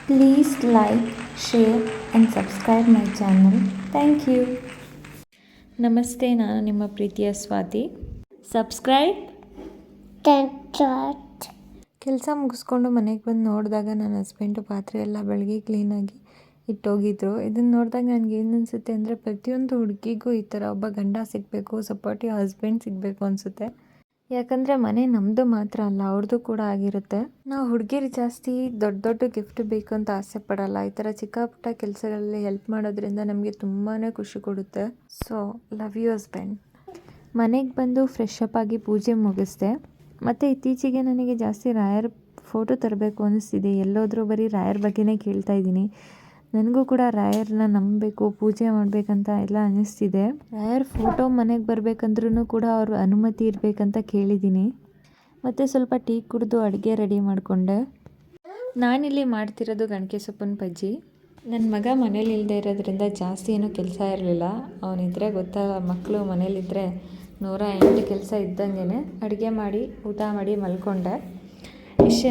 Please like, share and subscribe my channel. Thank you. ನಮಸ್ತೆ, ನಾನು ನಿಮ್ಮ ಪ್ರೀತಿಯ ಸ್ವಾತಿ. ಸಬ್ಸ್ಕ್ರೈಬ್. ಕೆಲಸ ಮುಗಿಸ್ಕೊಂಡು ಮನೆಗೆ ಬಂದು ನೋಡಿದಾಗ ನನ್ನ ಹಸ್ಬೆಂಡು ಪಾತ್ರೆ ಎಲ್ಲ ಬೆಳಗ್ಗೆ ಕ್ಲೀನಾಗಿ ಇಟ್ಟೋಗಿದ್ರು. ಇದನ್ನು ನೋಡಿದಾಗ ನನಗೆ ಏನು ಅನಿಸುತ್ತೆ ಅಂದರೆ, ಪ್ರತಿಯೊಂದು ಹುಡುಗಿಗೂ ಈ ಥರ ಒಬ್ಬ ಗಂಡ ಸಿಗಬೇಕು, ಸಪೋರ್ಟಿವ್ ಹಸ್ಬೆಂಡ್ ಸಿಗಬೇಕು ಅನಿಸುತ್ತೆ. ಯಾಕಂದರೆ ಮನೆ ನಮ್ಮದು ಮಾತ್ರ ಅಲ್ಲ, ಅವ್ರದ್ದು ಕೂಡ ಆಗಿರುತ್ತೆ. ನಾವು ಹುಡುಗಿರು ಜಾಸ್ತಿ ದೊಡ್ಡ ದೊಡ್ಡ ಗಿಫ್ಟ್ ಬೇಕು ಅಂತ ಆಸೆ ಪಡಲ್ಲ. ಈ ಥರ ಚಿಕ್ಕ ಪುಟ್ಟ ಕೆಲಸಗಳಲ್ಲಿ ಹೆಲ್ಪ್ ಮಾಡೋದ್ರಿಂದ ನಮಗೆ ತುಂಬಾ ಖುಷಿ ಕೊಡುತ್ತೆ. So love you husband. ಮನೆಗೆ ಬಂದು ಫ್ರೆಶ್ ಅಪ್ ಆಗಿ ಪೂಜೆ ಮುಗಿಸ್ದೆ. ಮತ್ತು ಇತ್ತೀಚೆಗೆ ನನಗೆ ಜಾಸ್ತಿ ರಾಯರ್ ಫೋಟೋ ತರಬೇಕು ಅನ್ನಿಸ್ತಿದೆ. ಎಲ್ಲೋದ್ರೂ ಬರೀ ರಾಯರ್ ಬಗ್ಗೆನೇ ಕೇಳ್ತಾ ಇದ್ದೀನಿ. ನನಗೂ ಕೂಡ ರಾಯರ್ನ ನಂಬಬೇಕು, ಪೂಜೆ ಮಾಡಬೇಕಂತ ಎಲ್ಲ ಅನ್ನಿಸ್ತಿದೆ. ರಾಯರ್ ಫೋಟೋ ಮನೆಗೆ ಬರಬೇಕಂದ್ರೂ ಕೂಡ ಅವ್ರ ಅನುಮತಿ ಇರಬೇಕಂತ ಕೇಳಿದ್ದೀನಿ. ಮತ್ತು ಸ್ವಲ್ಪ ಟೀ ಕುಡಿದು ಅಡುಗೆ ರೆಡಿ ಮಾಡಿಕೊಂಡೆ. ನಾನಿಲ್ಲಿ ಮಾಡ್ತಿರೋದು ಗಣಕೆ ಸೊಪ್ಪಿನ ಬಜ್ಜಿ. ನನ್ನ ಮಗ ಮನೇಲಿ ಇಲ್ಲದೆ ಇರೋದ್ರಿಂದ ಜಾಸ್ತಿ ಏನೂ ಕೆಲಸ ಇರಲಿಲ್ಲ. ಅವನಿದ್ರೆ ಗೊತ್ತಾ, ಮಕ್ಕಳು ಮನೇಲಿದ್ದರೆ 108 ಕೆಲಸ ಇದ್ದಂಗೆ. ಅಡುಗೆ ಮಾಡಿ ಊಟ ಮಾಡಿ ಮಲ್ಕೊಂಡೆ. ಇಷ್ಟೇ.